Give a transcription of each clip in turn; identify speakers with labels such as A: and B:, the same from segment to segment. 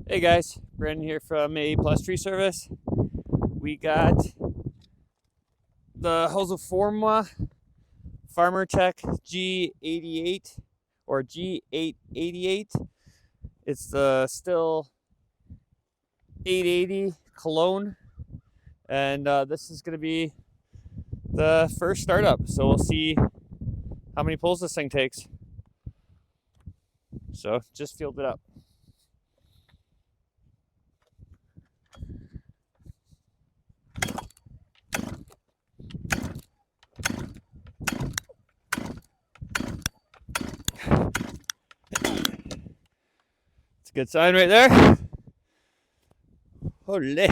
A: Hey guys, Brandon here from A Plus Tree Service. We got the Holzfforma Farmer Tech G88 or G888. It's the Stihl 880 Cologne, and this is going to be the first startup. So we'll see how many pulls this thing takes. So just filled it up. It's a good sign right there. Holy.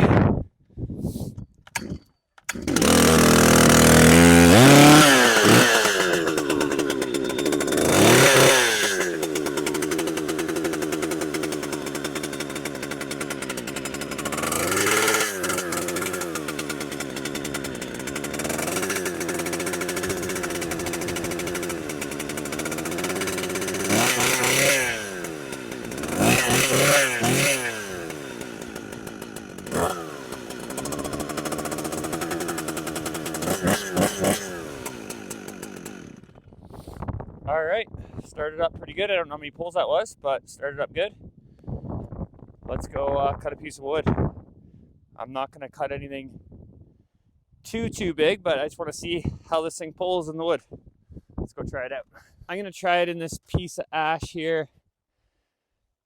A: All right, started up pretty good. I don't know how many pulls that was, but started up good. Let's go cut a piece of wood. I'm not going to cut anything too big, but I just want to see how this thing pulls in the wood. Let's go try it out. I'm going to try it in this piece of ash here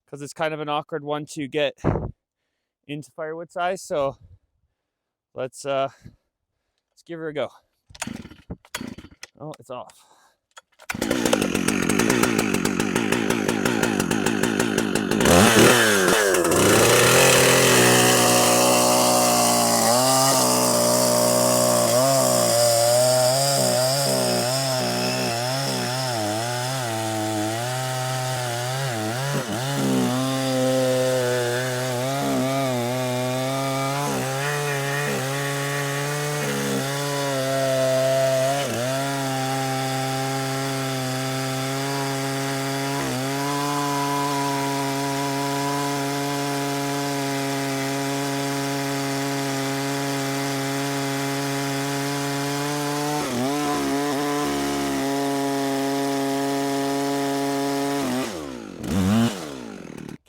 A: because it's kind of an awkward one to get into firewood size. So let's give her a go. Oh, it's off.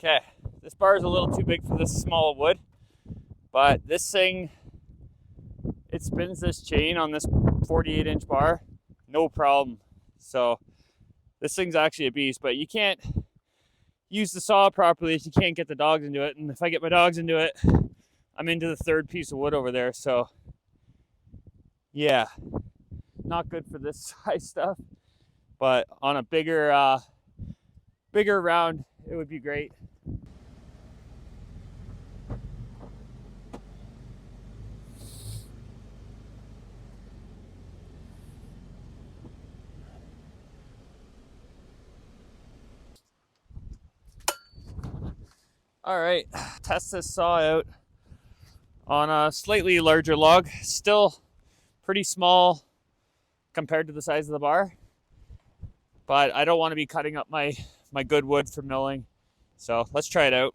A: Okay, this bar is a little too big for this small wood, but this thing, it spins this chain on this 48-inch bar, no problem. So this thing's actually a beast, but you can't use the saw properly if you can't get the dogs into it. And if I get my dogs into it, I'm into the third piece of wood over there. So yeah, not good for this size stuff, but on a bigger round, it would be great. All right, test this saw out on a slightly larger log. Still pretty small compared to the size of the bar, but I don't want to be cutting up my good wood for milling. So let's try it out.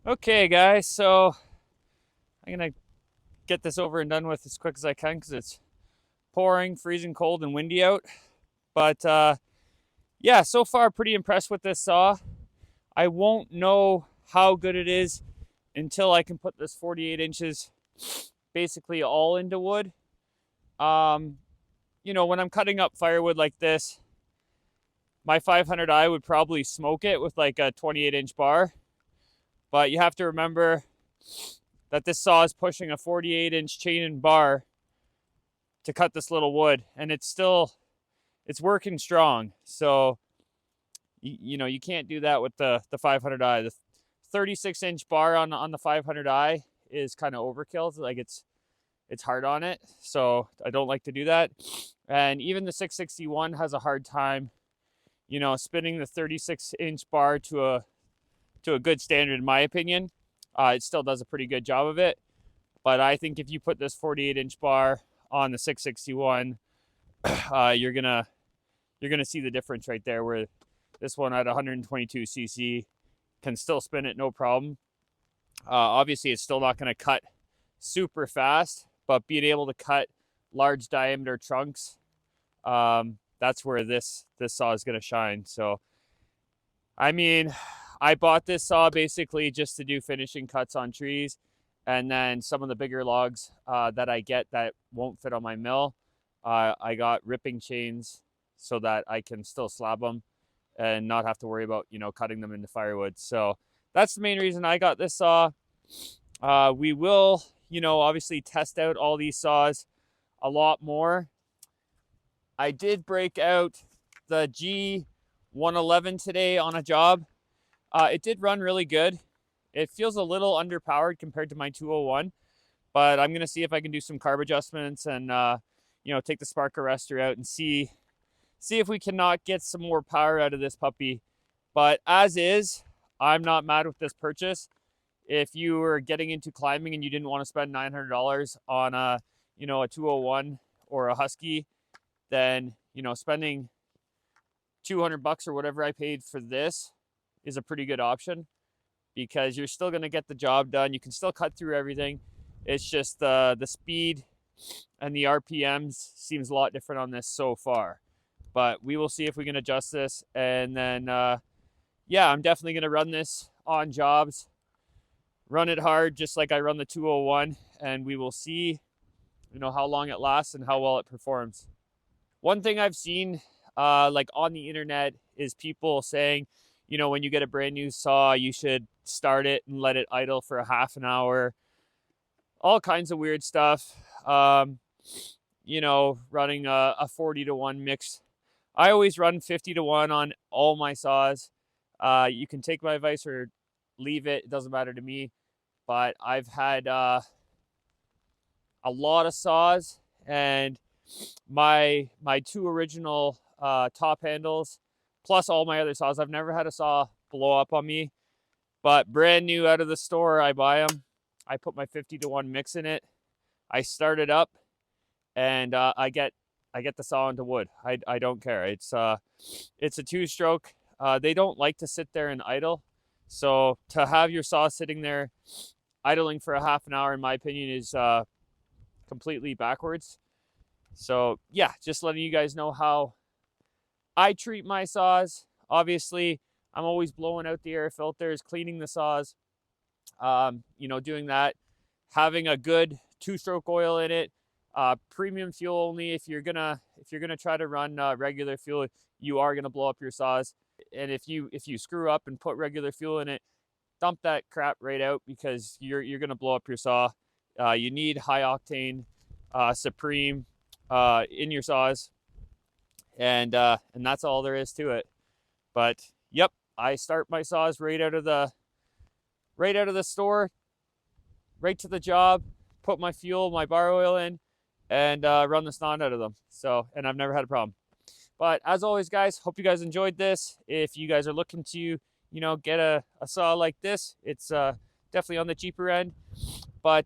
A: Okay, guys, so I'm gonna get this over and done with as quick as I can because it's pouring, freezing cold, and windy out. But yeah, so far pretty impressed with this saw. I won't know how good it is until I can put this 48 inches basically all into wood. You know, when I'm cutting up firewood like this, my 500i would probably smoke it with like a 28-inch bar. But you have to remember that this saw is pushing a 48-inch chain and bar to cut this little wood, and it's working strong. So you know, you can't do that with the 500i. The 36-inch bar on the 500i is kind of overkill. Like it's hard on it, so I don't like to do that. And even the 661 has a hard time, you know, spinning the 36-inch bar to a good standard, in my opinion. It still does a pretty good job of it, but I think if you put this 48-inch bar on the 661, you're gonna see the difference right there, where this one at 122 cc can still spin it no problem. Obviously, it's still not going to cut super fast, but being able to cut large diameter trunks, that's where this saw is going to shine. So, I mean, I bought this saw basically just to do finishing cuts on trees, and then some of the bigger logs that I get that won't fit on my mill, I got ripping chains so that I can still slab them and not have to worry about, you know, cutting them into firewood. So that's the main reason I got this saw. We will, you know, obviously test out all these saws a lot more. I did break out the G888 today on a job. It did run really good. It feels a little underpowered compared to my 201, but I'm going to see if I can do some carb adjustments and, you know, take the spark arrestor out and see if we cannot get some more power out of this puppy. But as is, I'm not mad with this purchase. If you were getting into climbing and you didn't want to spend $900 on a 201 or a Husky, then, you know, spending $200 or whatever I paid for this is a pretty good option, because you're still going to get the job done. You can still cut through everything. It's just the speed and the RPMs seems a lot different on this so far. But we will see if we can adjust this. And then, yeah, I'm definitely going to run this on jobs. Run it hard, just like I run the 201. And we will see, you know, how long it lasts and how well it performs. One thing I've seen, like on the internet, is people saying, you know, when you get a brand new saw, you should start it and let it idle for a half an hour. All kinds of weird stuff. You know, running a 40-to-1 mix. I always run 50-to-1 on all my saws. You can take my advice or leave it. It doesn't matter to me. But I've had a lot of saws, and my two original top handles, plus all my other saws, I've never had a saw blow up on me. But brand new out of the store, I buy them. I put my 50-to-1 mix in it. I start it up, and I get the saw into wood. I don't care. It's a 2-stroke. They don't like to sit there and idle. So to have your saw sitting there idling for a half an hour, in my opinion, is completely backwards. So yeah, just letting you guys know how I treat my saws. Obviously, I'm always blowing out the air filters, cleaning the saws, you know, doing that, having a good 2-stroke oil in it, premium fuel only. If you're gonna try to run regular fuel, you are gonna blow up your saws. And if you screw up and put regular fuel in it, dump that crap right out, because you're gonna blow up your saw. You need high octane Supreme in your saws, and that's all there is to it. But yep, I start my saws right out of the store, right to the job, put my fuel, my bar oil in, and run the snot out of them. So, and I've never had a problem. But as always, guys, hope you guys enjoyed this. If you guys are looking to, you know, get a saw like this, it's definitely on the cheaper end. But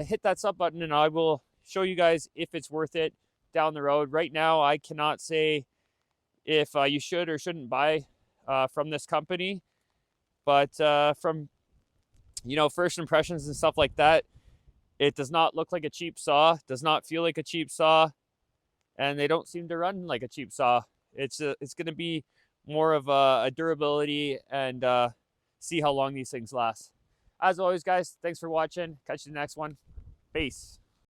A: hit that sub button, and I will show you guys if it's worth it down the road. Right now, I cannot say if you should or shouldn't buy from this company. But from, you know, first impressions and stuff like that, it does not look like a cheap saw, does not feel like a cheap saw, and they don't seem to run like a cheap saw. It's going to be more of a durability and see how long these things last. As always, guys, thanks for watching. Catch you in the next one. Peace.